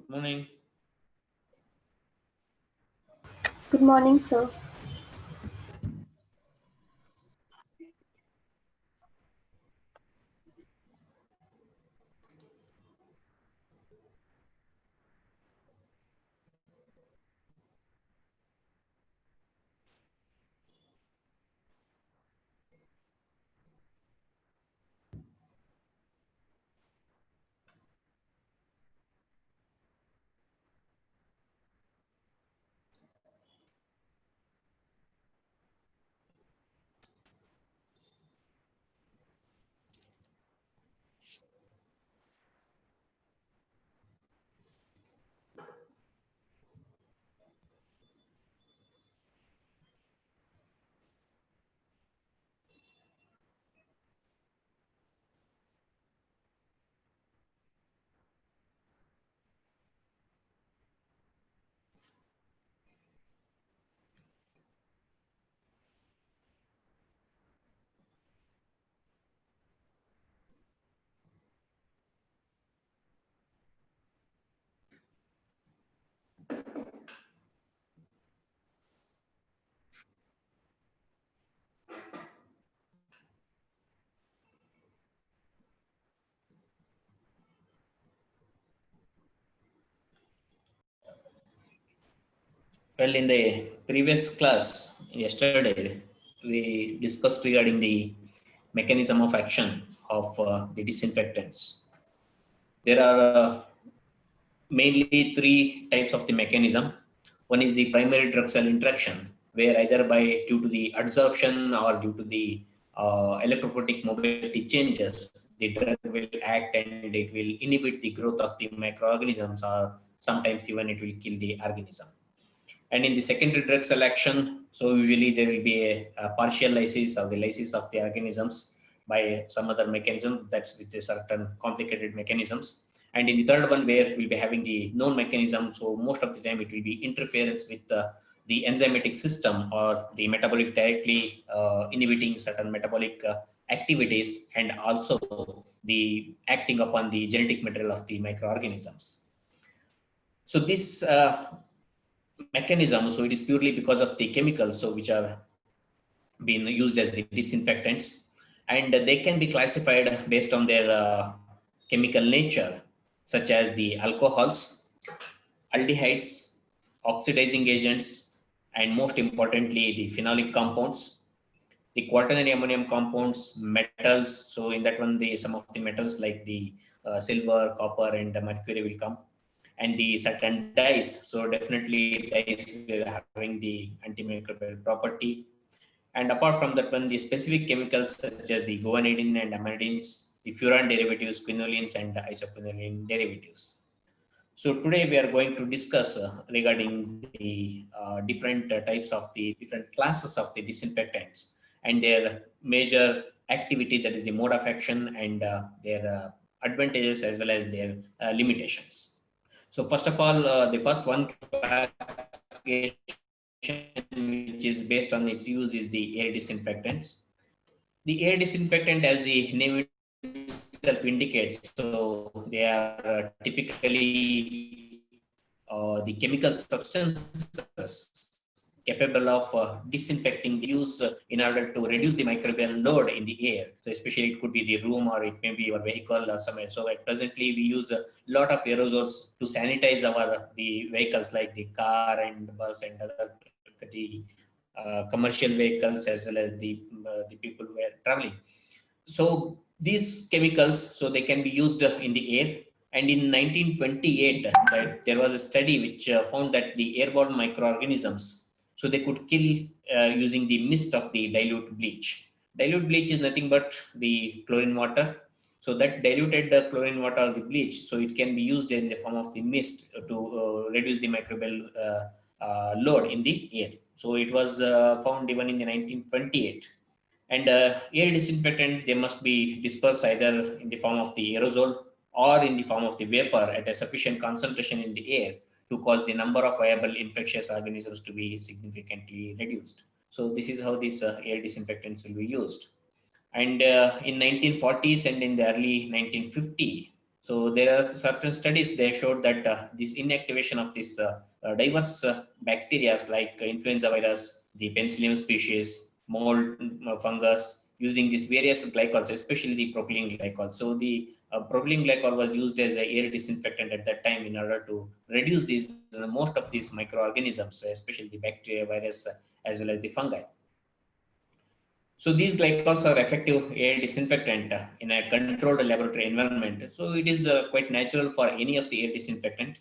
Morning. Good morning, sir. Well, in the previous class yesterday, we discussed regarding the mechanism of action of the disinfectants. There are mainly three types of the mechanism. One is the primary drug cell interaction, where either by due to the adsorption or due to the electrophotic mobility changes, the drug will act and it will inhibit the growth of the microorganisms, or sometimes even it will kill the organism. And in the secondary drug selection, so usually there will be a partial lysis or the lysis of the organisms by some other mechanism that's with a certain complicated mechanisms. And in the third one, where we'll be having the known mechanism, so most of the time it will be interference with the enzymatic system or the metabolic directly inhibiting certain metabolic activities, and also the acting upon the genetic material of the microorganisms. So this mechanism, so it is purely because of the chemicals so which are being used as the disinfectants, and they can be classified based on their chemical nature, such as the alcohols, aldehydes, oxidizing agents, and most importantly the phenolic compounds, the quaternary ammonium compounds, metals. So in that one, the some of the metals like the silver, copper, and mercury will come, and the certain dyes. So definitely dyes will having the antimicrobial property. And apart from that one, the specific chemicals such as the guanidine and amanides, the furan derivatives, quinolines, and isoquinoline derivatives. So today we are going to discuss regarding the different types of the different classes of the disinfectants and their major activity, that is the mode of action, and their advantages as well as their limitations. So first of all, the first one classification which is based on its use is the air disinfectants. The air disinfectant, as the name itself indicates, so they are typically the chemical substances capable of disinfecting the use in order to reduce the microbial load in the air. So especially it could be the room or it may be your vehicle or somewhere. So at presently we use a lot of aerosols to sanitize our the vehicles like the car and bus and other the commercial vehicles as well as the people who are traveling. So these chemicals, so they can be used in the air. And in 1928, that there was a study which found that the airborne microorganisms, so they could kill using the mist of the dilute bleach. Dilute bleach is nothing but the chlorine water. So that diluted chlorine water or the bleach, so it can be used in the form of the mist to reduce the microbial load in the air. So it was found even in the 1928. And air disinfectant, they must be dispersed either in the form of the aerosol or in the form of the vapor at a sufficient concentration in the air to cause the number of viable infectious organisms to be significantly reduced. So this is how these air disinfectants will be used. And in 1940s and in the early 1950, So there are certain studies they showed that this inactivation of this diverse bacteria like influenza virus, the penicillium species, mold, fungus, using these various glycols, especially the propylene glycol. So the propylene glycol was used as a air disinfectant at that time in order to reduce these most of these microorganisms, especially the bacteria, virus, as well as the fungi. So these glycols are effective air disinfectant in a controlled laboratory environment. So it is quite natural for any of the air disinfectant.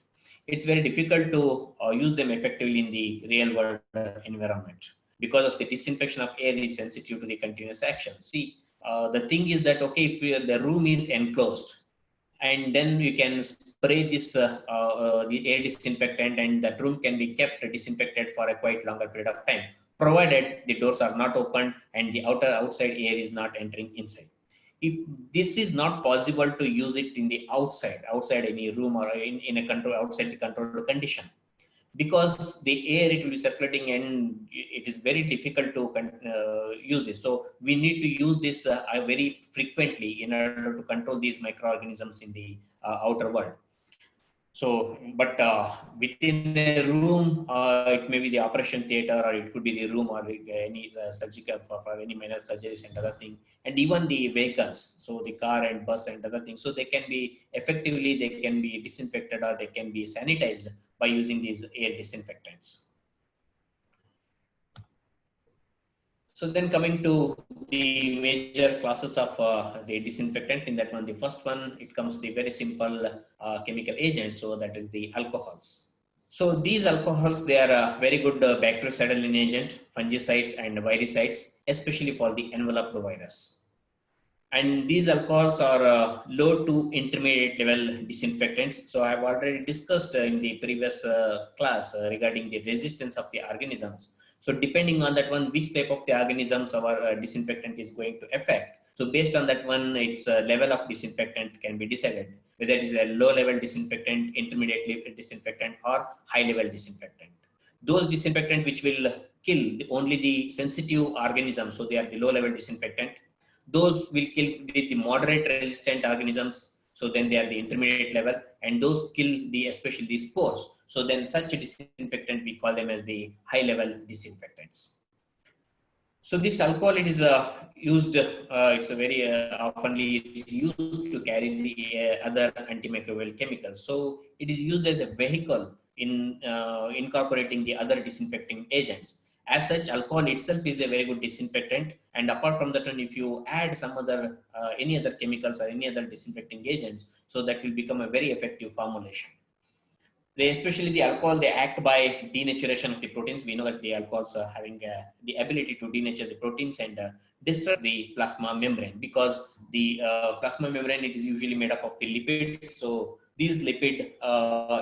It's very difficult to use them effectively in the real world environment because of the disinfection of air is sensitive to the continuous action. See, the thing is that, okay, if the room is enclosed, and then you can spray this the air disinfectant, and that room can be kept disinfected for a quite longer period of time, provided the doors are not open and the outside air is not entering inside. If this is not possible to use it in the outside any room or in a control outside the controlled condition, because the air it will be circulating and it is very difficult to use this. So we need to use this very frequently in order to control these microorganisms in the outer world. So, but within a room, it may be the operation theater, or it could be the room, or any surgical for any minor surgeries and other thing, and even the vehicles, so the car and bus and other things. So they can be effectively, they can be disinfected or they can be sanitized by using these air disinfectants. So then coming to the major classes of the disinfectant, in that one, the first one, it comes the very simple chemical agents. So that is the alcohols. So these alcohols, they are a very good bactericidal agent, fungicides and viricides, especially for the enveloped virus. And these alcohols are low to intermediate level disinfectants. So I've already discussed in the previous class regarding the resistance of the organisms. So depending on that one, which type of the organisms our disinfectant is going to affect. So based on that one, its level of disinfectant can be decided, whether it is a low level disinfectant, intermediate level disinfectant, or high level disinfectant. Those disinfectant which will kill only the sensitive organisms, so they are the low level disinfectant. Those will kill the moderate resistant organisms, so then they are the intermediate level, and those kill the especially the spores. So then such a disinfectant, we call them as the high level disinfectants. So this alcohol, it is used, it's a very oftenly it's used to carry the other antimicrobial chemicals. So it is used as a vehicle in incorporating the other disinfecting agents. As such, alcohol itself is a very good disinfectant. And apart from that, if you add some other, any other chemicals or any other disinfecting agents, so that will become a very effective formulation. They, especially the alcohol, they act by denaturation of the proteins. We know that the alcohols are having the ability to denature the proteins and disrupt the plasma membrane, because the plasma membrane, it is usually made up of the lipids. So these lipid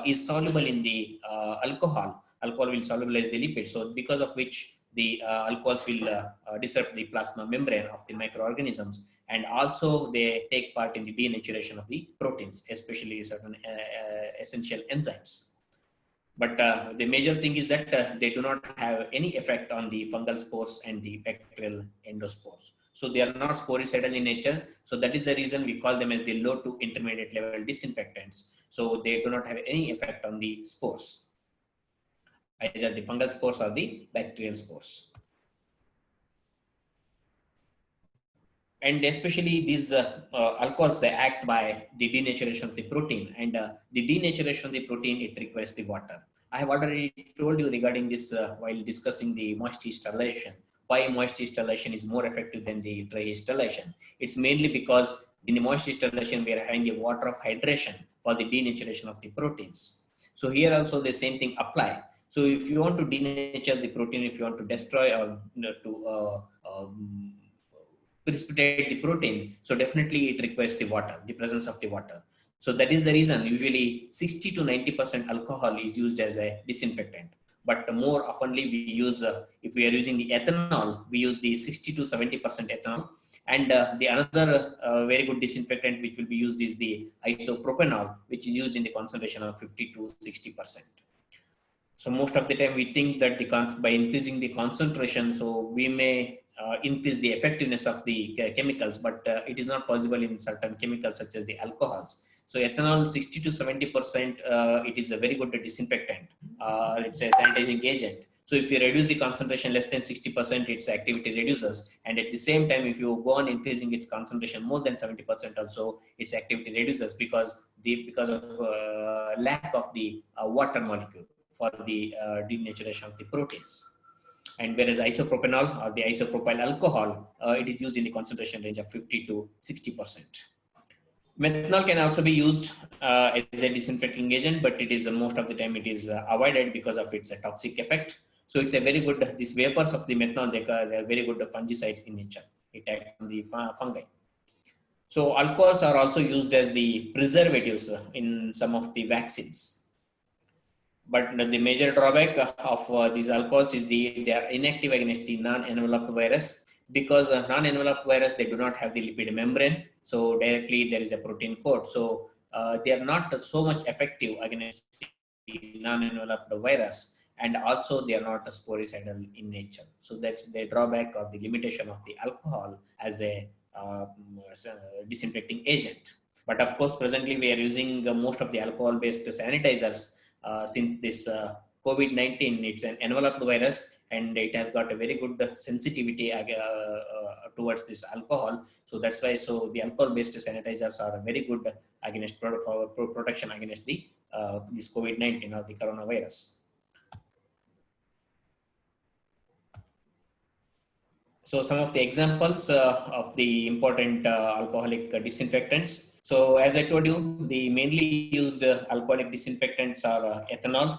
is soluble in the alcohol. Alcohol will solubilize the lipids. So because of which the alcohols will disrupt the plasma membrane of the microorganisms, and also they take part in the denaturation of the proteins, especially certain essential enzymes. But the major thing is that they do not have any effect on the fungal spores and the bacterial endospores. So they are not sporicidal in nature. So that is the reason we call them as the low to intermediate level disinfectants. So they do not have any effect on the spores, either the fungal spores or the bacterial spores. And especially these alcohols, they act by the denaturation of the protein, and the denaturation of the protein, it requires the water. I have already told you regarding this while discussing the moisture sterilization, why moisture sterilization is more effective than the dry sterilization. It's mainly because in the moisture sterilization, we are having a water of hydration for the denaturation of the proteins. So here also the same thing apply. So if you want to denature the protein, if you want to destroy or precipitate the protein, so definitely it requires the water, the presence of the water. So that is the reason usually 60 to 90% alcohol is used as a disinfectant. But more oftenly we use, if we are using the ethanol, we use the 60 to 70% ethanol. And the another very good disinfectant which will be used is the isopropanol, which is used in the concentration of 50 to 60%. So most of the time we think that by increasing the concentration, so we may increase the effectiveness of the chemicals, but it is not possible in certain chemicals such as the alcohols. So ethanol 60 to 70%, it is a very good disinfectant. It's a sanitizing agent. So if you reduce the concentration less than 60%, its activity reduces. And at the same time, if you go on increasing its concentration more than 70% also, its activity reduces because of lack of the water molecule for the denaturation of the proteins. And whereas isopropanol or the isopropyl alcohol, it is used in the concentration range of 50 to 60%. Methanol can also be used as a disinfecting agent, but it is most of the time it is avoided because of its toxic effect. So it's a very good, these vapors of the methanol, they are very good fungicides in nature. It acts on the fungi. So alcohols are also used as the preservatives in some of the vaccines. But the major drawback of these alcohols is they are inactive against the non-enveloped virus, because non-enveloped virus, they do not have the lipid membrane. So directly there is a protein coat. So they are not so much effective against the non-enveloped virus, and also they are not sporicidal in nature. So that's the drawback or the limitation of the alcohol as a disinfecting agent. But of course, presently we are using most of the alcohol-based sanitizers since this COVID-19, it's an enveloped virus and it has got a very good sensitivity towards this alcohol. So that's why, so the alcohol-based sanitizers are very good against for protection against the this COVID-19 or the coronavirus. So some of the examples of the important alcoholic disinfectants. So as I told you, the mainly used alcoholic disinfectants are ethanol,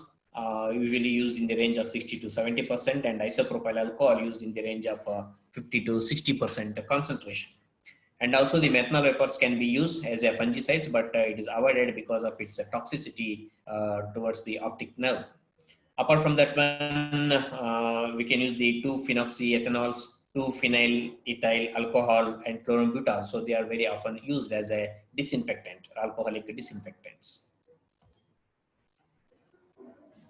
usually used in the range of 60 to 70%, and isopropyl alcohol used in the range of 50 to 60% concentration. And also the methanol vapors can be used as a fungicides, but it is avoided because of its toxicity towards the optic nerve. Apart from that one, we can use the 2-phenoxyethanols, 2-phenyl ethyl alcohol, and chlorobutyl. So they are very often used as a disinfectant, alcoholic disinfectants.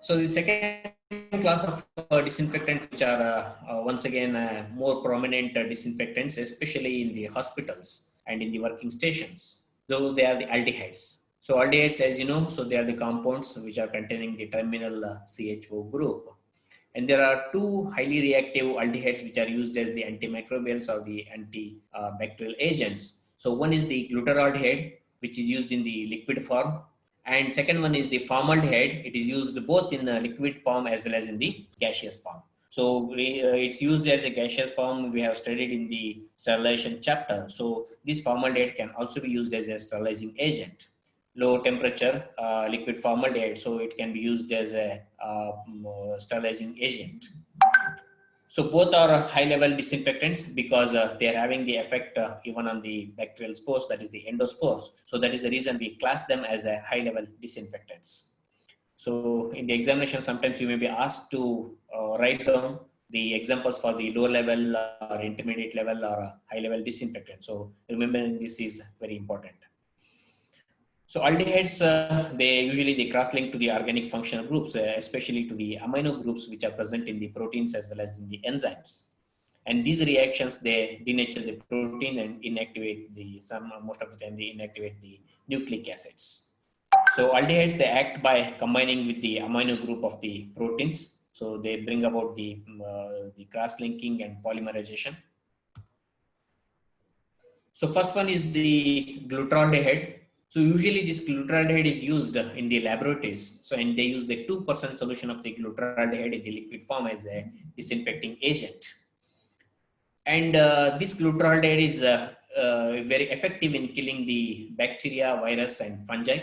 So the second class of disinfectant, which are once again more prominent disinfectants, especially in the hospitals and in the working stations, though they are the aldehydes. So aldehydes, as you know, so they are the compounds which are containing the terminal CHO group. And there are two highly reactive aldehydes which are used as the antimicrobials or the antibacterial agents. So one is the glutaraldehyde, which is used in the liquid form. And second one is the formaldehyde. It is used both in the liquid form as well as in the gaseous form. So it's used as a gaseous form. We have studied in the sterilization chapter. So this formaldehyde can also be used as a sterilizing agent. Low temperature liquid formaldehyde, so it can be used as a sterilizing agent. So both are high level disinfectants because they are having the effect even on the bacterial spores, that is the endospores. So that is the reason we class them as a high level disinfectants. So in the examination, sometimes you may be asked to write down the examples for the low level or intermediate level or high level disinfectant. So remembering this is very important. So aldehydes, they usually cross-link to the organic functional groups, especially to the amino groups which are present in the proteins as well as in the enzymes. And these reactions, they denature the protein and inactivate most of the time they inactivate the nucleic acids. So aldehydes, they act by combining with the amino group of the proteins. So they bring about the cross-linking and polymerization. So first one is the glutaraldehyde. So usually this glutaraldehyde is used in the laboratories. So and they use the 2% solution of the glutaraldehyde in the liquid form as a disinfecting agent. And this glutaraldehyde is very effective in killing the bacteria, virus, and fungi.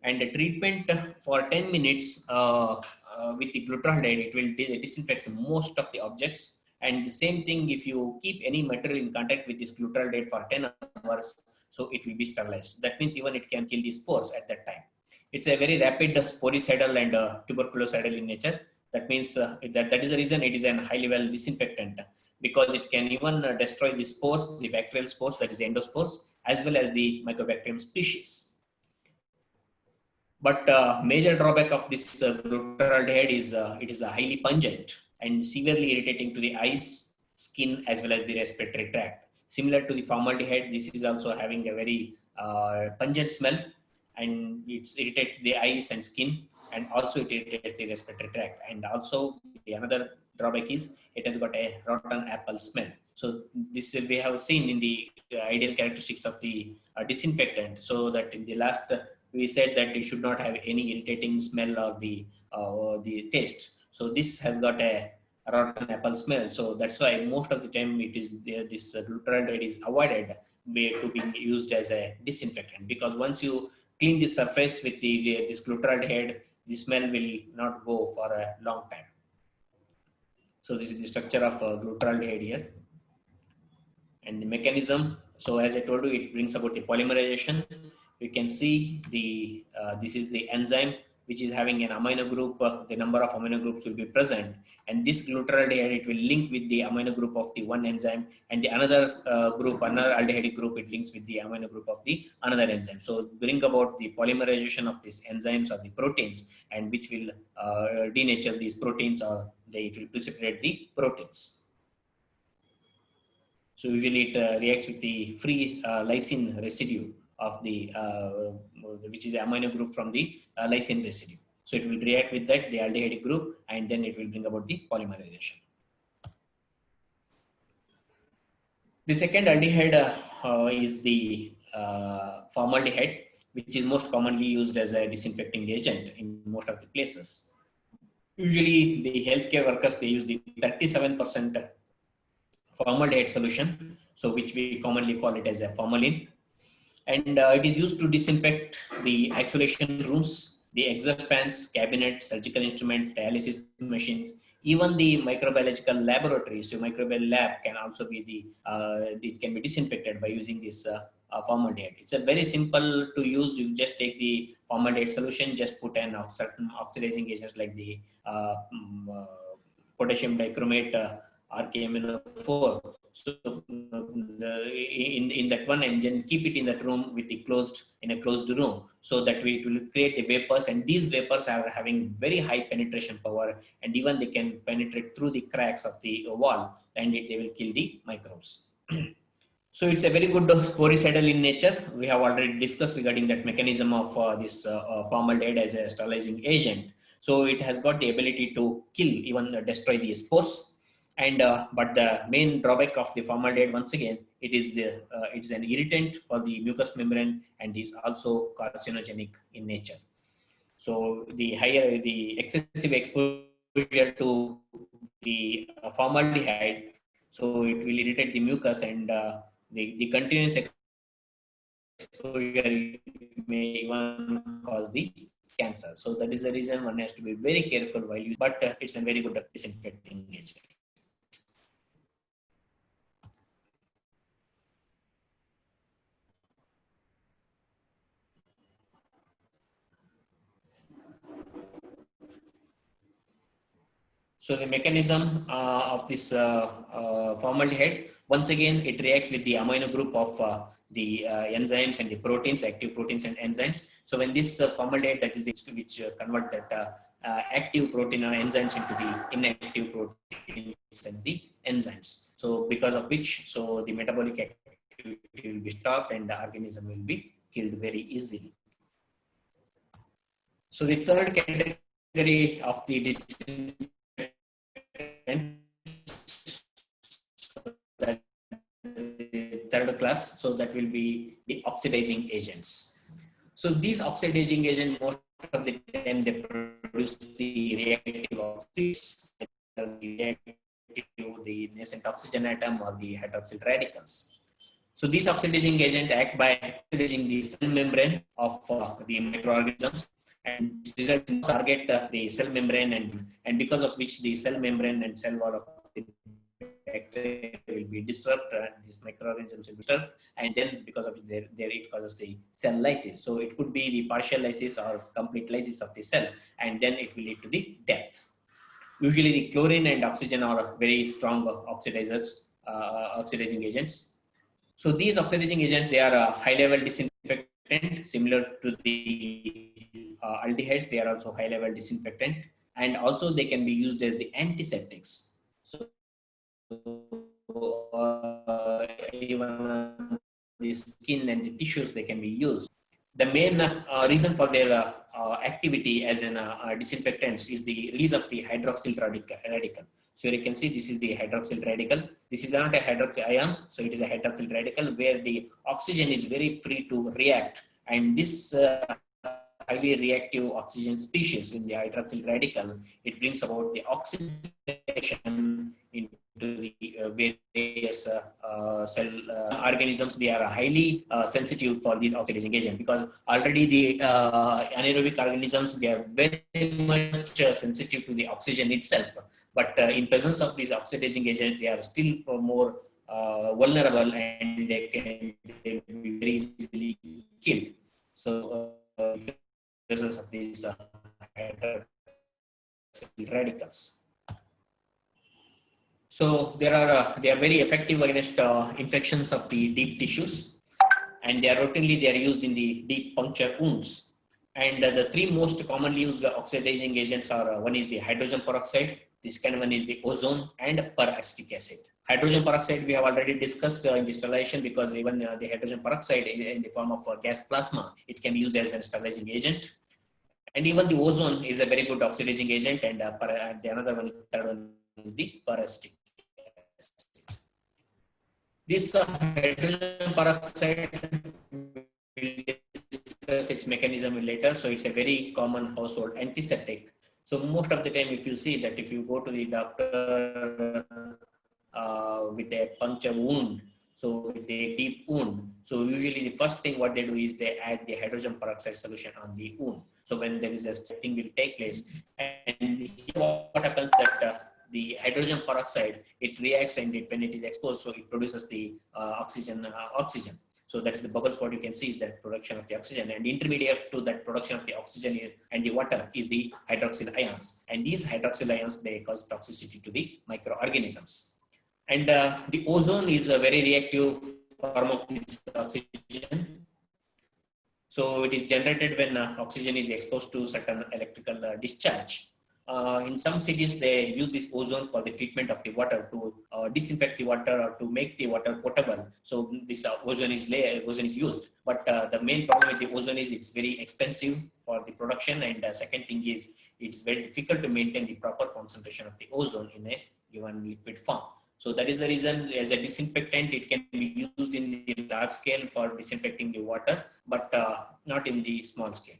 And the treatment for 10 minutes with the glutaraldehyde, it will disinfect most of the objects. And the same thing, if you keep any material in contact with this glutaraldehyde for 10 hours, so it will be sterilized. That means even it can kill the spores at that time. It's a very rapid sporicidal and tuberculocidal in nature. That means that is the reason it is a high level disinfectant, because it can even destroy the spores, the bacterial spores, that is the endospores, as well as the Mycobacterium species. But major drawback of this glutaraldehyde is it is highly pungent and severely irritating to the eyes, skin, as well as the respiratory tract. Similar to the formaldehyde, this is also having a very pungent smell, and it's irritate the eyes and skin, and also it irritates the respiratory tract. And also the another drawback is it has got a rotten apple smell. So this we have seen in the ideal characteristics of the disinfectant. So that in the last we said that it should not have any irritating smell or the taste. So this has got a rotten apple smell. So that's why most of the time it is this glutaraldehyde is avoided to be used as a disinfectant, because once you clean the surface with this glutaraldehyde, the smell will not go for a long time. So this is the structure of glutaraldehyde here and the mechanism. So as I told you, it brings about the polymerization. You can see the this is the enzyme which is having an amino group. The number of amino groups will be present, and this glutaraldehyde it will link with the amino group of the one enzyme, and the another group, another aldehyde group, it links with the amino group of the another enzyme. So bring about the polymerization of these enzymes or the proteins, and which will denature these proteins, or it will precipitate the proteins. So usually it reacts with the free lysine residue of the which is the amino group from the lysine residue. So it will react with that, the aldehyde group, and then it will bring about the polymerization. The second aldehyde is the formaldehyde, which is most commonly used as a disinfecting agent in most of the places. Usually the healthcare workers, they use the 37% formaldehyde solution, so which we commonly call it as a formalin. And it is used to disinfect the isolation rooms, the exhaust fans, cabinets, surgical instruments, dialysis machines, even the microbiological laboratories. So microbial lab can also be it can be disinfected by using this formaldehyde. It's a very simple to use. You just take the formaldehyde solution, just put in certain oxidizing agents like the potassium dichromate, RKMNO4. So in that one, and then keep it in that room with the in a closed room, so that it will create the vapors, and these vapors are having very high penetration power, and even they can penetrate through the cracks of the wall, and they will kill the microbes. So it's a very good sporicidal in nature. We have already discussed regarding that mechanism of this formaldehyde as a sterilizing agent. So it has got the ability to kill, even destroy the spores. And but the main drawback of the formaldehyde, once again, it's an irritant for the mucous membrane, and is also carcinogenic in nature. So the excessive exposure to the formaldehyde, so it will irritate the mucus, and the continuous exposure may even cause the cancer. So that is the reason one has to be very careful while using, but it's a very good disinfecting agent. So the mechanism of this formaldehyde, once again, it reacts with the amino group of the enzymes and the proteins, active proteins and enzymes. So when this formaldehyde, that is which convert that active protein or enzymes into the inactive proteins and the enzymes. So because of which, so the metabolic activity will be stopped, and the organism will be killed very easily. So the third category of the disinfectant, that third class, so that will be the oxidizing agents. So these oxidizing agents, most of the time, they produce the reactive oxides, the nascent oxygen atom or the hydroxyl radicals. So these oxidizing agents act by oxidizing the cell membrane of the microorganisms, and this results in target the cell membrane, and because of which the cell membrane and cell wall of the bacteria will be disrupted, these microorganisms will be disturbed, and then because of it, it causes the cell lysis. So it could be the partial lysis or complete lysis of the cell, and then it will lead to the death. Usually the chlorine and oxygen are very strong oxidizers, oxidizing agents. So these oxidizing agents, they are a high-level disinfectant, similar to the aldehydes. They are also high-level disinfectant, and also they can be used as the antiseptics. So even the skin and the tissues, they can be used. The main reason for their activity as an disinfectants is the release of the hydroxyl radical. So here you can see this is the hydroxyl radical. This is not a hydroxyl ion, so it is a hydroxyl radical where the oxygen is very free to react, and this highly reactive oxygen species in the hydroxyl radical, it brings about the oxidation into the various cell organisms. They are highly sensitive for these oxidizing agents because already the anaerobic organisms, they are very much sensitive to the oxygen itself. But in presence of these oxidizing agents, they are still more vulnerable, and they can be very easily killed. So presence of these hydroxyl radicals. So they are very effective against infections of the deep tissues, and they are used in the deep puncture wounds. And the three most commonly used oxidizing agents are one is the hydrogen peroxide, the second one is the ozone, and peracetic acid. Hydrogen peroxide we have already discussed in the sterilization, because even the hydrogen peroxide in the form of gas plasma, it can be used as a sterilizing agent. And even the ozone is a very good oxidizing agent, and the another one, third one is the peracetic acid. This hydrogen peroxide, we'll discuss its mechanism later. So it's a very common household antiseptic. So most of the time, if you see that if you go to the doctor with a puncture wound, so with a deep wound, so usually the first thing what they do is they add the hydrogen peroxide solution on the wound. So when there is a thing will take place, and what happens that the hydrogen peroxide, it reacts, and when it is exposed, so it produces the oxygen. So that's the bubbles. What you can see is that production of the oxygen, and intermediate to that production of the oxygen and the water is the hydroxyl ions. And these hydroxyl ions, they cause toxicity to the microorganisms. And the ozone is a very reactive form of this oxygen. So it is generated when oxygen is exposed to certain electrical discharge. In some cities, they use this ozone for the treatment of the water to disinfect the water or to make the water potable. So this ozone is used. But the main problem with the ozone is it's very expensive for the production, and second thing is it's very difficult to maintain the proper concentration of the ozone in a given liquid form. So that is the reason, as a disinfectant, it can be used in the large scale for disinfecting the water, but not in the small scale.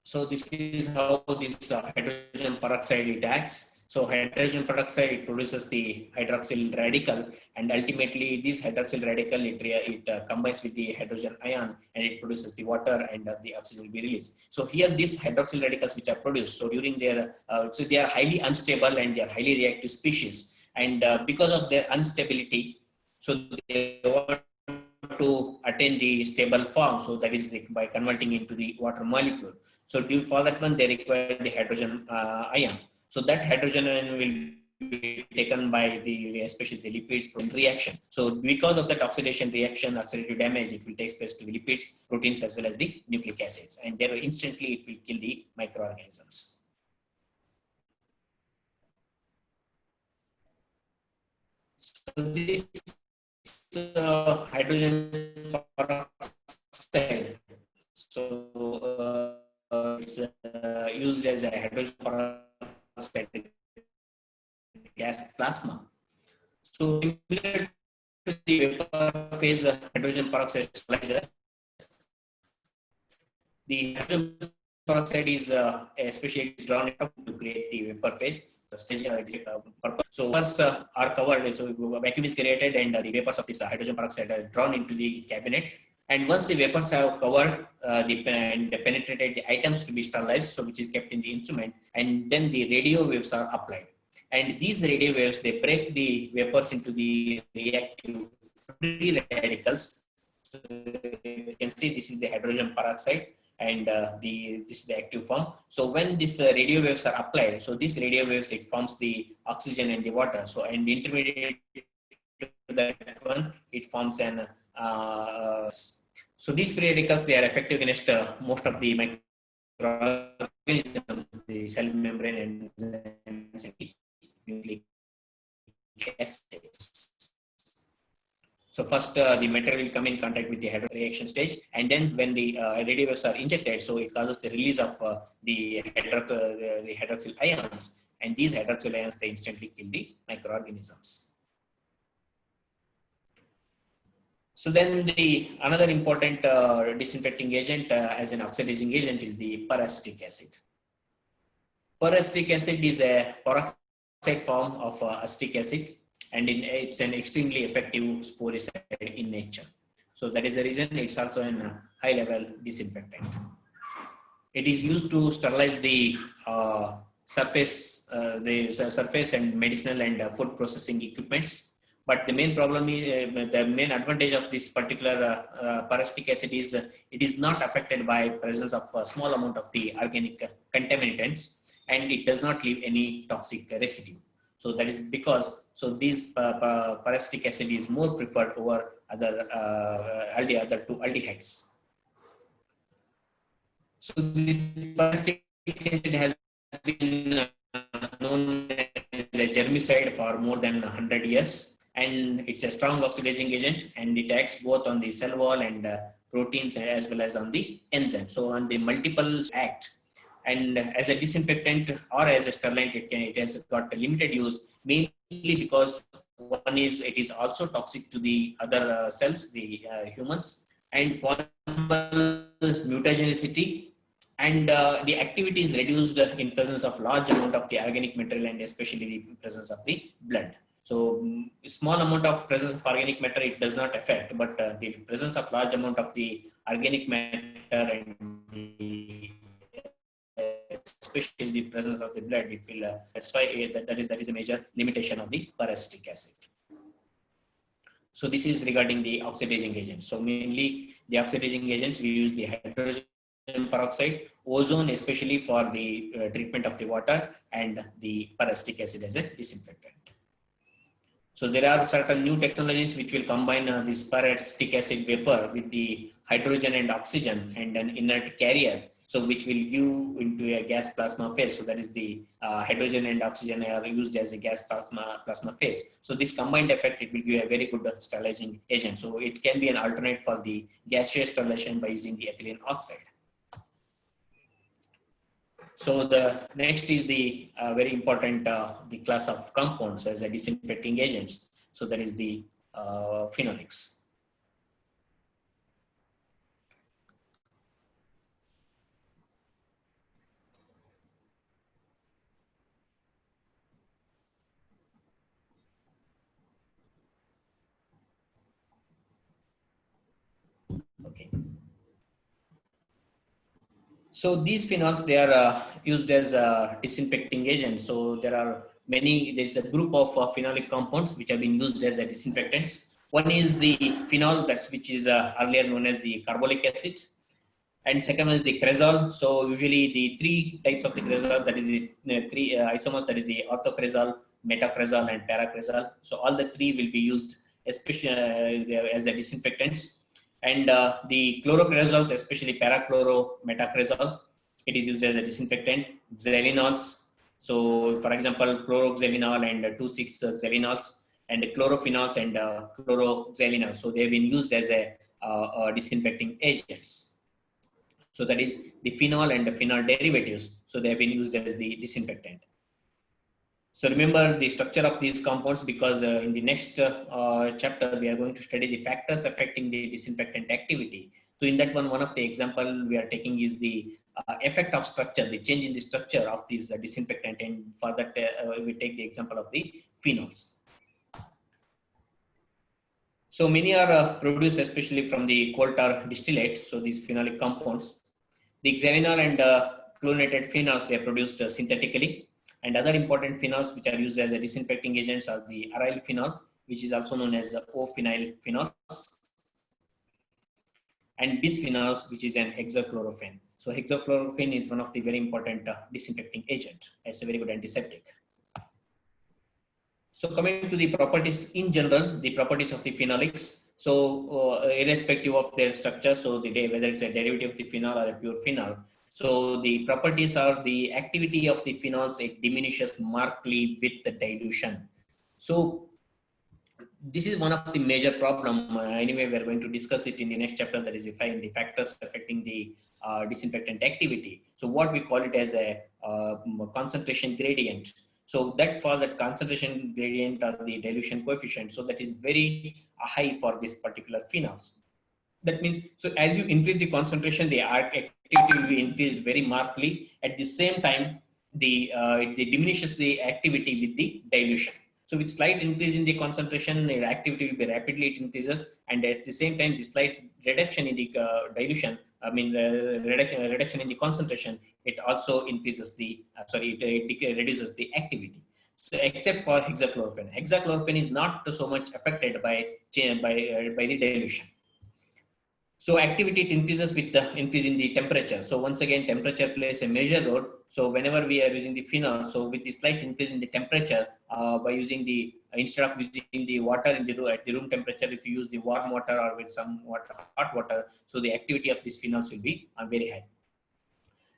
So this is how this hydrogen peroxide it acts. So hydrogen peroxide, it produces the hydroxyl radical, and ultimately this hydroxyl radical, it combines with the hydrogen ion, and it produces the water, and the oxygen will be released. So here these hydroxyl radicals which are produced, so during their, so they are highly unstable and they are highly reactive species. And because of their instability, so they want to attain the stable form. So that is by converting into the water molecule. So for that one, they require the hydrogen ion. So that hydrogen ion will be taken by especially the lipids reaction. So because of that oxidation reaction, oxidative damage, it will take place to the lipids, proteins, as well as the nucleic acids. And there instantly it will kill the microorganisms. So this hydrogen peroxide, so it's used as a hydrogen peroxide gas plasma. So similar to the vapor phase hydrogen peroxide stabilizer, the hydrogen peroxide is especially drawn to create the vapor phase. So vapors are covered, so vacuum is created, and the vapors of this hydrogen peroxide are drawn into the cabinet. And once the vapors have covered and penetrated the items to be sterilized, so which is kept in the instrument, and then the radio waves are applied. And these radio waves, they break the vapors into the reactive free radicals. So you can see this is the hydrogen peroxide, and this is the active form. So when these radio waves are applied, so these radio waves, it forms the oxygen and the water. So and the intermediate to that one, it forms an so these free radicals, they are effective against most of the microorganisms, the cell membrane and nucleic acids. So first the material will come in contact with the reaction stage, and then when the radiowaves are injected, so it causes the release of the hydroxyl ions, and these hydroxyl ions, they instantly kill the microorganisms. So then another important disinfecting agent as an oxidizing agent is the peracetic acid. Peracetic acid is a peroxide form of acetic acid, and it's an extremely effective sporicide in nature. So that is the reason it's also a high-level disinfectant. It is used to sterilize the surface and medicinal and food processing equipments. But the main problem is the main advantage of this particular peracetic acid is it is not affected by presence of a small amount of the organic contaminants, and it does not leave any toxic residue. So that is because this peracetic acid is more preferred over other two aldehydes. So this peracetic acid has been known as a germicide for more than 100 years, and it's a strong oxidizing agent, and it acts both on the cell wall and proteins as well as on the enzyme. So on the multiple act. And as a disinfectant or as a sterilant, it has got a limited use, mainly because one is it is also toxic to the other cells, the humans, and possible mutagenicity, and the activity is reduced in presence of large amount of the organic material and especially the presence of the blood. So small amount of presence of organic matter it does not affect, but the presence of large amount of the organic matter and especially the presence of the blood, it will that's why that is a major limitation of the peracetic acid. So this is regarding the oxidizing agents. So mainly the oxidizing agents, we use the hydrogen peroxide, ozone especially for the treatment of the water, and the peracetic acid as a disinfectant. So there are certain new technologies which will combine this peracetic acid vapor with the hydrogen and oxygen and an inert carrier, so which will give into a gas plasma phase. So that is the hydrogen and oxygen are used as a gas plasma phase. So this combined effect, it will give a very good sterilizing agent. So it can be an alternate for the gaseous sterilization by using the ethylene oxide. So the next is the very important the class of compounds as a disinfecting agents. So that is the phenolics. Okay. So these phenols, they are used as disinfecting agents. So there is a group of phenolic compounds which have been used as disinfectants. One is the phenol, which is earlier known as the carbolic acid. And second one is the cresol. So usually the three types of the cresol, that is the three isomers, that is the orthocresol, metacresol, and paracresol. So all the three will be used especially as a disinfectants. And the chlorocresols, especially parachloro, metacresol, it is used as a disinfectant. Xylenols, so for example, chloroxylenol and 2,6-xylenols, and chlorophenols and chloroxylenols. So they have been used as a disinfecting agents. So that is the phenol and the phenol derivatives. So they have been used as the disinfectant. So remember the structure of these compounds, because in the next chapter, we are going to study the factors affecting the disinfectant activity. So in that one of the example we are taking is the effect of structure, the change in the structure of these disinfectant. And for that, we take the example of the phenols. So many are produced especially from the coal tar distillate. So these phenolic compounds, the xylenol and chlorinated phenols, they are produced synthetically. And other important phenols which are used as a disinfecting agents are the aryl phenol, which is also known as O-phenyl phenols, and bisphenols, which is an hexachlorophene. So hexachlorophene is one of the very important disinfecting agent. It's a very good antiseptic. So coming to the properties in general, the properties of the phenolics. So irrespective of their structure, so whether it's a derivative of the phenol or a pure phenol, so the properties are the activity of the phenols, it diminishes markedly with the dilution. So this is one of the major problem. Anyway, we're going to discuss it in the next chapter. That is the factors affecting the disinfectant activity. So what we call it as a concentration gradient. So that for that concentration gradient or the dilution coefficient, so that is very high for this particular phenols. That means, so as you increase the concentration, the activity will be increased very markedly. At the same time, it diminishes the activity with the dilution. So with slight increase in the concentration, the activity will be rapidly it increases, and at the same time, the slight reduction in the dilution, reduction in the concentration, it also increases the it reduces the activity. So except for hexachlorophene, hexachlorophene is not so much affected by the dilution. So activity it increases with the increase in the temperature. So once again, temperature plays a major role. So whenever we are using the phenol, so with the slight increase in the temperature, by using the instead of using the water in the at the room temperature, if you use the warm water or with some water, hot water, so the activity of these phenols will be very high.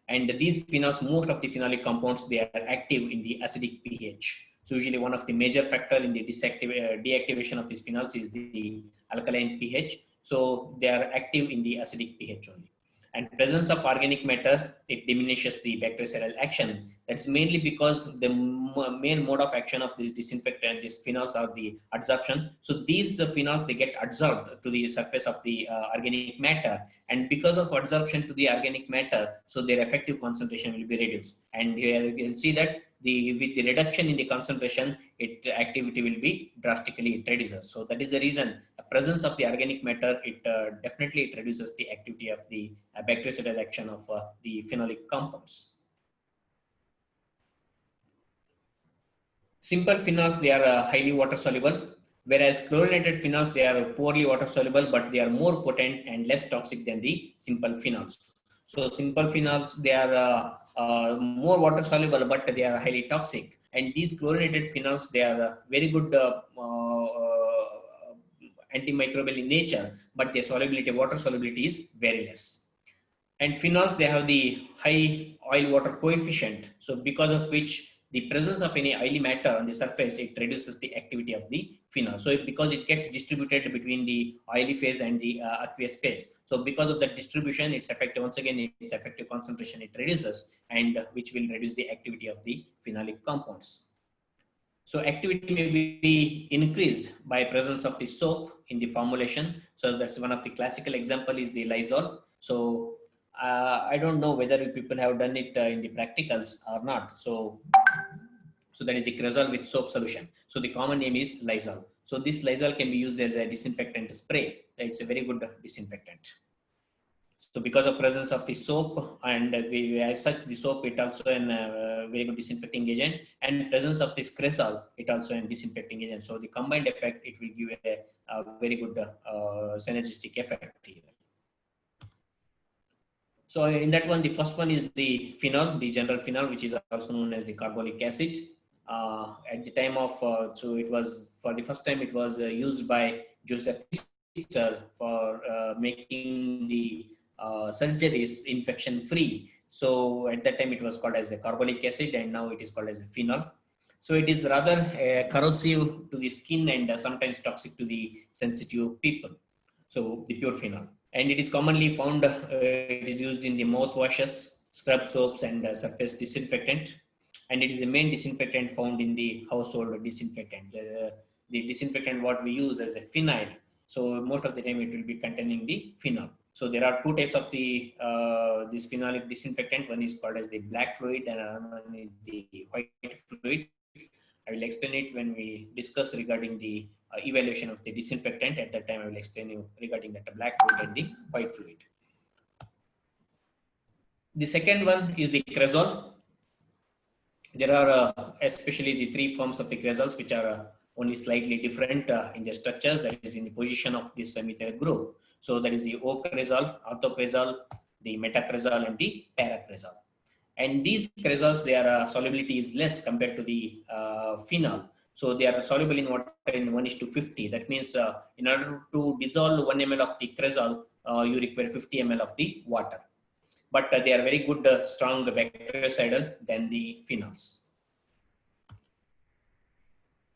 And these phenols, most of the phenolic compounds, they are active in the acidic pH. So usually one of the major factor in the deactivation of these phenols is the alkaline pH. So they are active in the acidic pH only. And presence of organic matter, it diminishes the bactericidal action. That's mainly because the main mode of action of this disinfectant, these phenols, are the adsorption. So these phenols, they get adsorbed to the surface of the organic matter. And because of adsorption to the organic matter, so their effective concentration will be reduced. And here you can see that with the reduction in the concentration, activity will be drastically reduces. So that is the reason the presence of the organic matter, it definitely it reduces the activity of the bactericidal action of the phenolic compounds. Simple phenols, they are highly water soluble, whereas chlorinated phenols, they are poorly water soluble, but they are more potent and less toxic than the simple phenols. So simple phenols, they are more water soluble, but they are highly toxic. And these chlorinated phenols, they are very good antimicrobial in nature, but their solubility, water solubility is very less. And phenols, they have the high oil water coefficient. So because of which the presence of any oily matter on the surface, it reduces the activity of the phenol. So because it gets distributed between the oily phase and the aqueous phase. So because of that distribution, its effective, once again, its effective concentration, it reduces, and which will reduce the activity of the phenolic compounds. So activity may be increased by presence of the soap in the formulation. So that's one of the classical example is the Lysol. So I don't know whether people have done it in the practicals or not. So that is the Cresol with soap solution. So the common name is Lysol. So this Lysol can be used as a disinfectant spray. It's a very good disinfectant. So because of presence of the soap, and as such the soap, it also a very good disinfecting agent, and presence of this Cresol, it also a disinfecting agent. So the combined effect, it will give a very good synergistic effect here. So in that one, the first one is the phenol, the general phenol, which is also known as the carbolic acid. At the time of, so it was for the first time, it was used by Joseph Lister for making the surgeries infection free. So at that time it was called as a carbolic acid, and now it is called as a phenol. So it is rather corrosive to the skin and sometimes toxic to the sensitive people. So the pure phenol. And it is commonly found, it is used in the mouthwashes, scrub soaps, and surface disinfectant. And it is the main disinfectant found in the household disinfectant. The disinfectant what we use as a phenyl. So most of the time it will be containing the phenol. So there are two types of the this phenolic disinfectant. One is called as the black fluid, and another one is the white fluid. I will explain it when we discuss regarding the evaluation of the disinfectant. At that time, I will explain you regarding that black fluid and the white fluid. The second one is the Cresol. There are especially the three forms of the Cresols, which are only slightly different in their structure. That is in the position of this methyl group. So that is the O-Cresol, orthocresol, the metacresol, and the paracresol. And these Cresols, their solubility is less compared to the phenol. So they are soluble in water in 1:50. That means in order to dissolve 1 ml of the Cresol, you require 50 ml of the water. But they are very good, strong bactericidal than the phenols.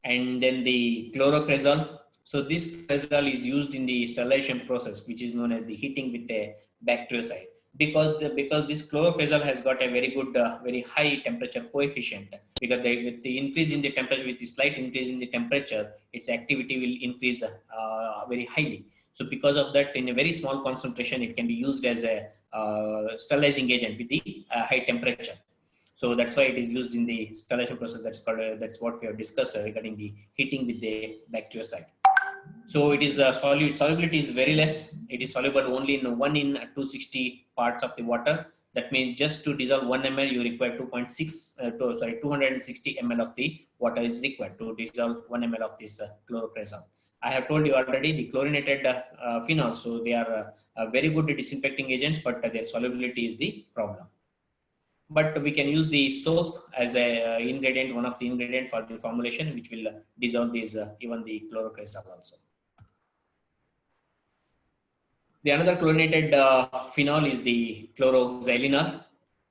And then the chlorocresol. So this cresol is used in the sterilization process, which is known as the heating with a bactericide. Because this chlorocresol has got a very good, very high temperature coefficient. Because with the increase in the temperature, with the slight increase in the temperature, its activity will increase very highly. So because of that, in a very small concentration, it can be used as a sterilizing agent with the high temperature. So that's why it is used in the sterilization process. That's called that's what we have discussed regarding the heating with the bactericide. So it is solubility is very less. It is soluble only in 1 in 260 parts of the water. That means just to dissolve 1 ml, you require 260 ml of the water is required to dissolve 1 ml of this chlorocresol. I have told you already the chlorinated phenols. So they are very good disinfecting agents, but their solubility is the problem. But we can use the soap as a ingredient, one of the ingredient for the formulation, which will dissolve these even the chlorocresol also. The another chlorinated phenol is the chloroxylenol.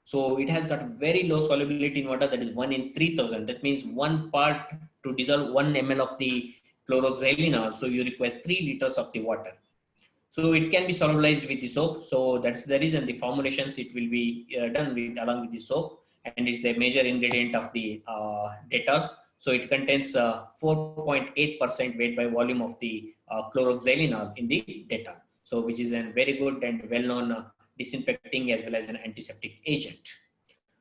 So it has got very low solubility in water, that is 1 in 3000. That means 1 part to dissolve 1 ml of the chloroxylenol. So you require 3 liters of the water. So it can be solubilized with the soap. So that's the reason the formulations it will be done with along with the soap, and it's a major ingredient of the Dettol. So it contains 4.8% weight by volume of the chloroxylenol in the Dettol. So which is a very good and well-known disinfecting as well as an antiseptic agent.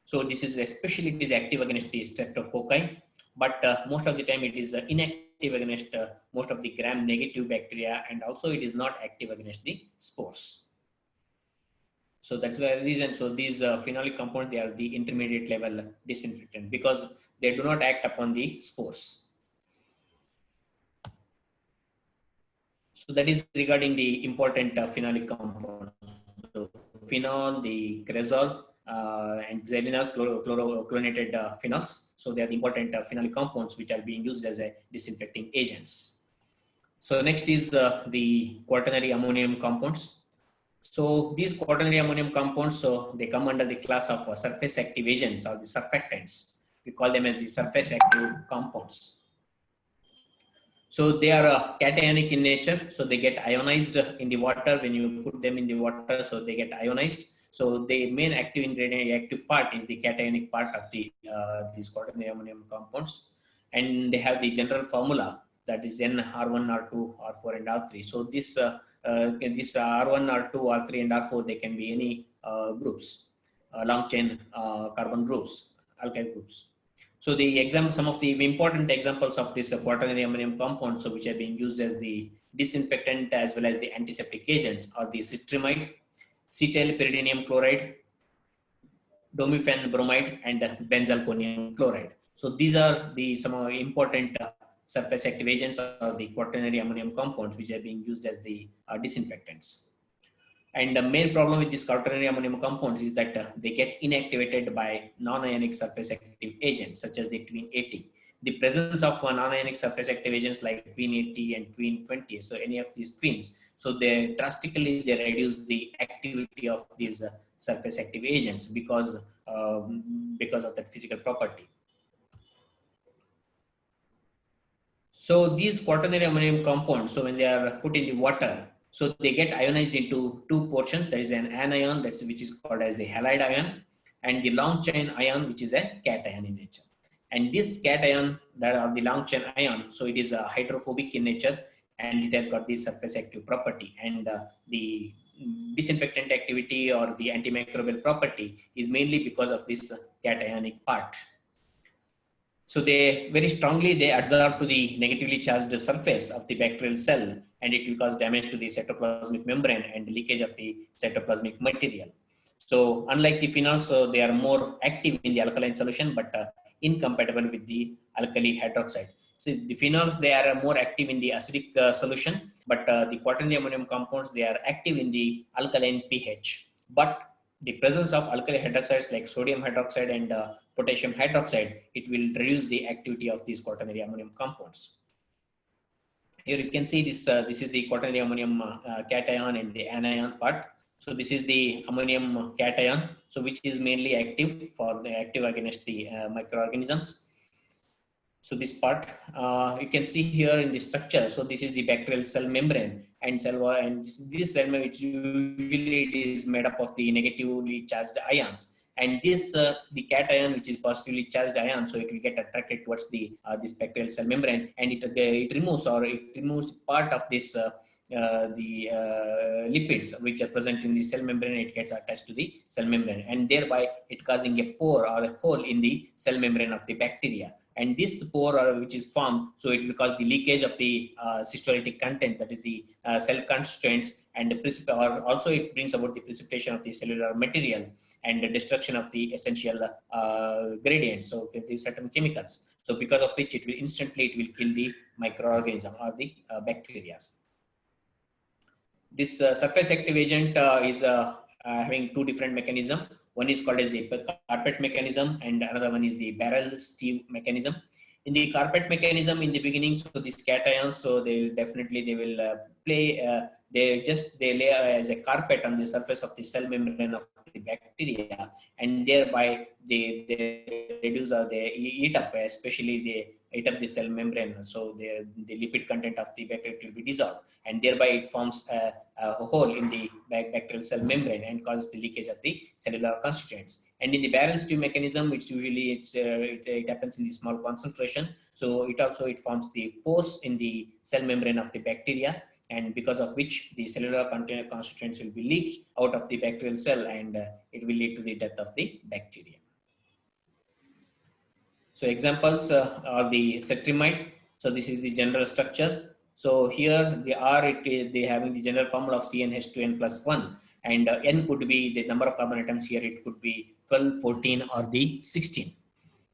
So this is especially it is active against the streptococci, but most of the time it is inactive against most of the gram-negative bacteria, and also it is not active against the spores. So that's the reason. So these phenolic compounds, they are the intermediate level disinfectant because they do not act upon the spores. So that is regarding the important phenolic compounds. So phenol, the cresol, and xylenol, chlorinated phenols. So they are the important phenolic compounds which are being used as a disinfecting agents. So next is the quaternary ammonium compounds. So these quaternary ammonium compounds, so they come under the class of surface active agents or the surfactants. We call them as the surface active compounds. So they are cationic in nature. So they get ionized in the water when you put them in the water. So they get ionized. So the main active ingredient, active part is the cationic part of the these quaternary ammonium compounds, and they have the general formula that is NR1, R2, R4, and R3. So this R1, R2, R3, and R4 they can be any groups, long chain carbon groups, alkyl groups. So some of the important examples of this quaternary ammonium compounds, so which are being used as the disinfectant as well as the antiseptic agents, are the citrimide, cetyl pyridinium chloride, domifen bromide, and benzalkonium chloride. So these are some important surface active agents or the quaternary ammonium compounds which are being used as the disinfectants. And the main problem with these quaternary ammonium compounds is that they get inactivated by non-ionic surface active agents such as the twin 80. The presence of non-ionic surface active agents like twin 80 and twin 20, so any of these twins, so they drastically reduce the activity of these surface active agents because of that physical property. So these quaternary ammonium compounds, so when they are put in the water, so they get ionized into two portions. There is an anion which is called as the halide ion, and the long chain ion which is a cation in nature. And this cation, that are the long chain ion, so it is hydrophobic in nature and it has got the surface active property, and the disinfectant activity or the antimicrobial property is mainly because of this cationic part. So they very strongly they adsorb to the negatively charged surface of the bacterial cell, and it will cause damage to the cytoplasmic membrane and leakage of the cytoplasmic material. So unlike the phenols, so they are more active in the alkaline solution, but incompatible with the alkali hydroxide. So the phenols, they are more active in the acidic solution, but the quaternary ammonium compounds, they are active in the alkaline pH. But the presence of alkali hydroxides like sodium hydroxide and potassium hydroxide, it will reduce the activity of these quaternary ammonium compounds. Here you can see this, this is the quaternary ammonium cation and the anion part. So this is the ammonium cation, so which is mainly active against the microorganisms. So this part, you can see here in the structure. So this is the bacterial cell membrane and cell wall, and this cell membrane, which usually it is made up of the negatively charged ions. And this, the cation, which is positively charged ion, so it will get attracted towards the this bacterial cell membrane, and it removes part of this lipids which are present in the cell membrane. It gets attached to the cell membrane, and thereby it causing a pore or a hole in the cell membrane of the bacteria. And this pore which is formed, so it will cause the leakage of the cystolytic content, that is the cell constituents, and or also it brings about the precipitation of the cellular material and the destruction of the essential gradients, so these certain chemicals. So because of which it will kill the microorganism or the bacteria. This surface active agent is having two different mechanisms. One is called as the carpet mechanism, and another one is the barrel steve mechanism. In the carpet mechanism, in the beginning, so these cations, so they will they lay as a carpet on the surface of the cell membrane of the bacteria, and thereby they reduce or they eat up, especially they eat up the cell membrane. So the lipid content of the bacteria will be dissolved, and thereby it forms a hole in the bacterial cell membrane and causes the leakage of the cellular constituents. And in the barrel steve mechanism, which usually it happens in the small concentration, so it forms the pores in the cell membrane of the bacteria, and because of which the cellular constituents will be leaked out of the bacterial cell, and it will lead to the death of the bacteria. So examples are the cetrimide. So this is the general structure. So here they are, they having the general formula of CnH2n plus 1, and N could be the number of carbon atoms. Here it could be 12, 14 or the 16.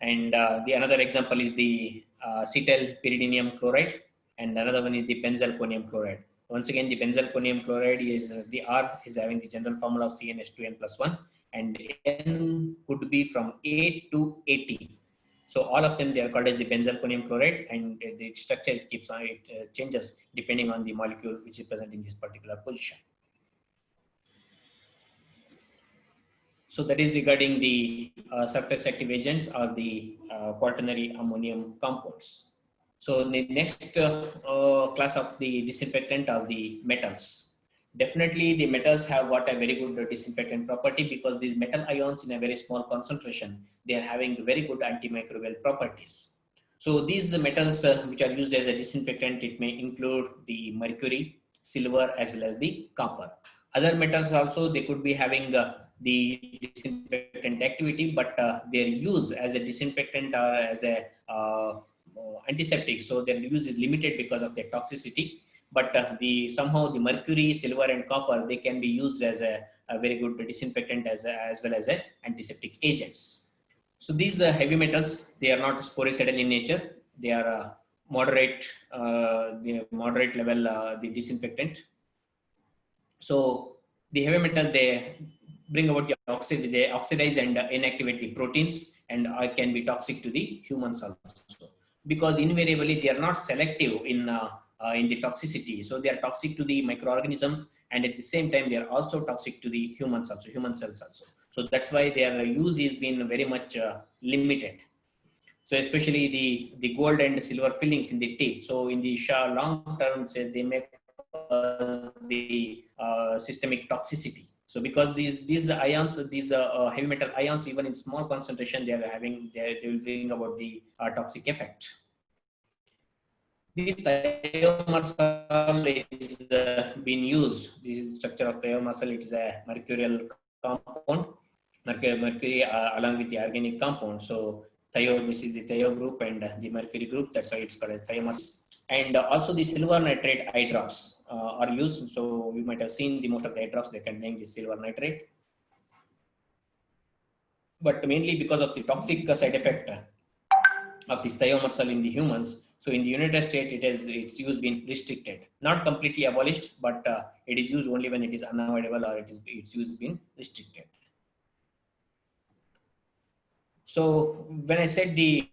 And the another example is the acetyl pyridinium chloride, and another one is the benzalkonium chloride. Once again, the benzalkonium chloride is the R is having the general formula of CnH2n plus 1, and N could be from 8 to 18. So all of them, they are called as the benzalkonium chloride, and the structure it keeps on, it changes depending on the molecule which is present in this particular position. So that is regarding the surface active agents or the quaternary ammonium compounds. So the next class of the disinfectant are the metals. Definitely the metals have got a very good disinfectant property, because these metal ions in a very small concentration, they are having very good antimicrobial properties. So these metals which are used as a disinfectant, it may include the mercury, silver, as well as the copper. Other metals also, they could be having the disinfectant activity, but their use as a disinfectant or as a antiseptic, so their use is limited because of their toxicity. But somehow the mercury, silver, and copper, they can be used as a very good disinfectant as well as antiseptic agents. So these heavy metals, they are not sporicidal in nature. They are moderate level the disinfectant. So the heavy metal, they bring about they oxidize and inactivate the proteins, and can be toxic to the humans also, because invariably they are not selective in the toxicity. So they are toxic to the microorganisms, and at the same time they are also toxic to the humans also, human cells also. So that's why their use is been very much limited. So especially the gold and silver fillings in the teeth. So in the long term, they may cause the systemic toxicity. So because these ions, these heavy metal ions, even in small concentration, they will bring about the toxic effect. This thiomersal is being used. This is the structure of thiomersal. It is a mercurial compound, mercury along with the organic compound. So this is the thio group and the mercury group. That's why it's called as thiomersal. And also the silver nitrate eye drops are used. So you might have seen most of the eye drops, they contain the silver nitrate. But mainly because of the toxic side effect of this thiomersal in the humans. So in the United States, its use been restricted, not completely abolished, but it is used only when it is unavoidable or its use been restricted. So when I said the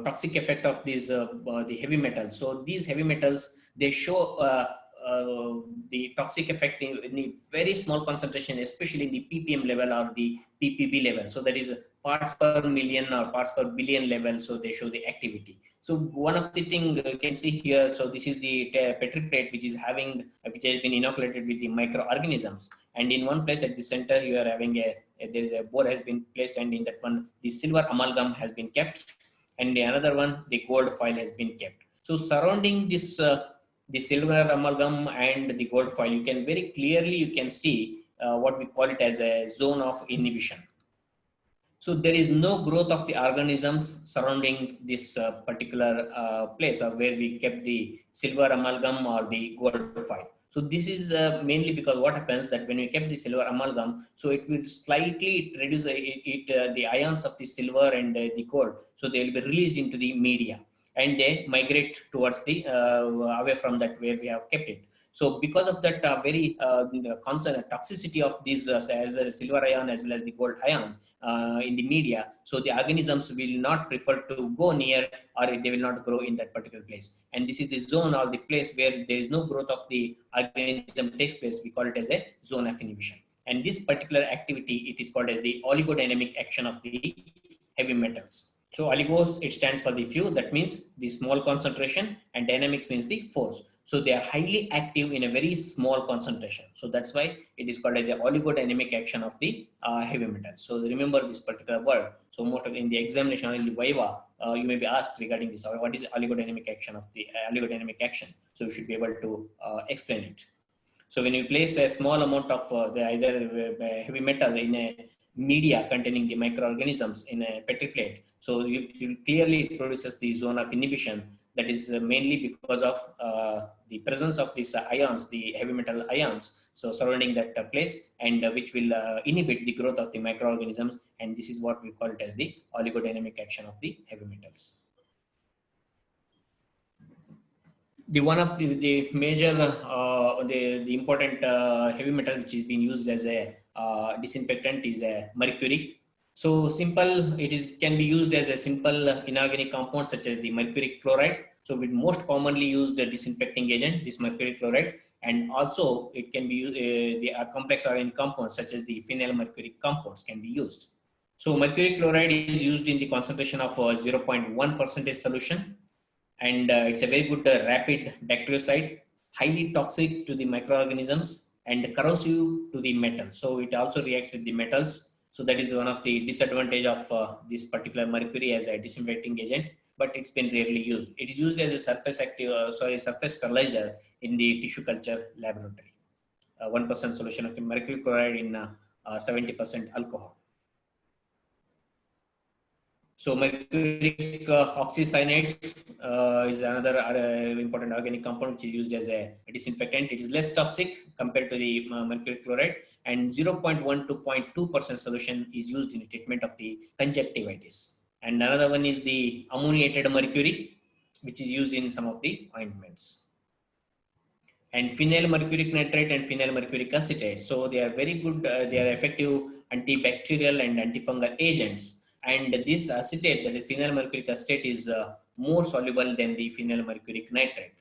toxic effect of these the heavy metals, so these heavy metals, they show the toxic effect in the very small concentration, especially in the ppm level or the ppb level. So that is parts per million or parts per billion level. So they show the activity. So one of the thing you can see here, so this is the Petri plate which is having, which has been inoculated with the microorganisms. And in one place at the center, you are having there is a bore has been placed, and in that one, the silver amalgam has been kept. And the another one, the gold foil has been kept. So surrounding this, the silver amalgam and the gold foil, you can very clearly, you can see what we call it as a zone of inhibition. So there is no growth of the organisms surrounding this particular place or where we kept the silver amalgam or the gold foil. So this is mainly because what happens that when we kept the silver amalgam, so it will slightly reduce the ions of the silver and the gold. So they will be released into the media and they migrate towards the away from that where we have kept it. So because of that very constant toxicity of these as well as silver ion as well as the gold ion in the media, so the organisms will not prefer to go near or they will not grow in that particular place. And this is the zone or the place where there is no growth of the organism takes place. We call it as a zone of inhibition. And this particular activity, it is called as the oligodynamic action of the heavy metals. So oligos, it stands for the few, that means the small concentration, and dynamics means the force. So they are highly active in a very small concentration. So that's why it is called as a oligodynamic action of the heavy metal. So remember this particular word. So most of in the examination in the Viva, you may be asked regarding this. What is oligodynamic action of the oligodynamic action? So you should be able to explain it. So when you place a small amount of the either heavy metal in a media containing the microorganisms in a Petri plate, so you clearly produces the zone of inhibition. That is mainly because of the presence of these ions, the heavy metal ions, so surrounding that place, and which will inhibit the growth of the microorganisms. And this is what we call it as the oligodynamic action of the heavy metals. The one of the major, the important heavy metal which is being used as a disinfectant is a mercury. So simple, it is can be used as a simple inorganic compound such as the mercury chloride. So with most commonly used disinfecting agent, this mercury chloride, and also it can be used, the complex organic compounds such as the phenyl mercury compounds can be used. So mercury chloride is used in the concentration of 0.1% solution. And it's a very good rapid bactericide, highly toxic to the microorganisms and corrosive to the metal. So it also reacts with the metals. So that is one of the disadvantage of this particular mercury as a disinfecting agent, but it's been rarely used. It is used as a surface surface sterilizer in the tissue culture laboratory. 1% solution of the mercury chloride in 70% alcohol. So mercuric oxycyanate is another important organic compound which is used as a disinfectant. It is less toxic compared to the mercury chloride, and 0.1 to 0.2% solution is used in the treatment of the conjunctivitis. And another one is the ammoniated mercury, which is used in some of the ointments. And phenyl mercuric nitrate and phenyl mercuric acetate. So they are very good, they are effective antibacterial and antifungal agents. And this acetate, that is phenyl mercuric acetate, is more soluble than the phenyl mercuric nitrate.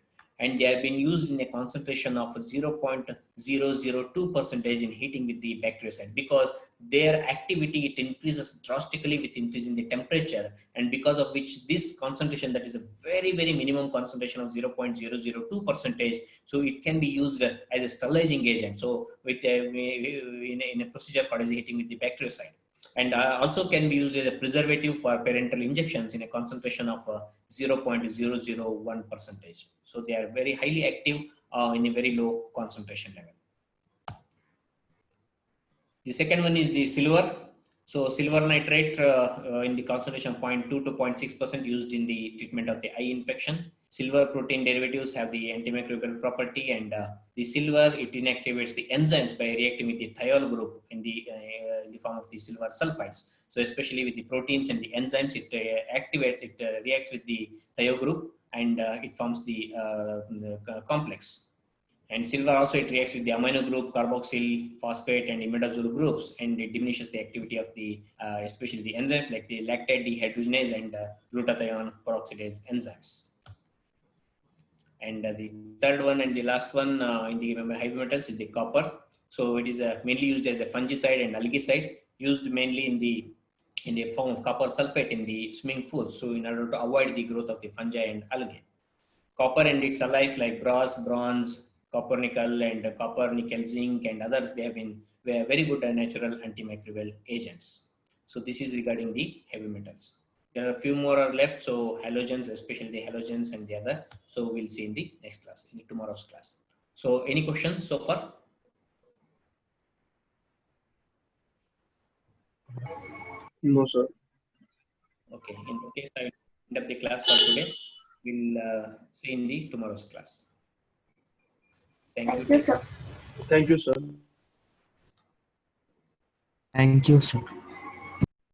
And they have been used in a concentration of 0.002% in heating with the bactericide, because their activity, it increases drastically with increasing the temperature, and because of which this concentration, that is a very, very minimum concentration of 0.002%, so it can be used as a sterilizing agent. So with in a procedure called as heating with the bactericide. And also can be used as a preservative for parenteral injections in a concentration of 0.001%. So they are very highly active in a very low concentration level. The second one is the silver. So silver nitrate in the concentration of 0.2 to 0.6% used in the treatment of the eye infection. Silver protein derivatives have the antimicrobial property, and the silver, it inactivates the enzymes by reacting with the thiol group in the form of the silver sulfides. So especially with the proteins and the enzymes, it activates, it reacts with the thiol group, and it forms the complex. And silver also, it reacts with the amino group, carboxyl, phosphate, and imidazole groups, and it diminishes the activity of the, especially the enzymes like the lactate dehydrogenase and glutathione peroxidase enzymes. And the third one and the last one in the heavy metals is the copper. So it is mainly used as a fungicide and algicide, used mainly in the form of copper sulfate in the swimming pools. So in order to avoid the growth of the fungi and algae. Copper and its allies like brass, bronze, copper nickel, and copper nickel zinc and others, they have been very good natural antimicrobial agents. So this is regarding the heavy metals. There are a few more are left. So halogens, especially the halogens and the other. So we'll see in the next class, in tomorrow's class. So any questions so far? No, sir. Okay. In that case, I end up the class for today. We'll see in the tomorrow's class. Thank you. Thank you, sir. Thank you, sir. Thank you, sir.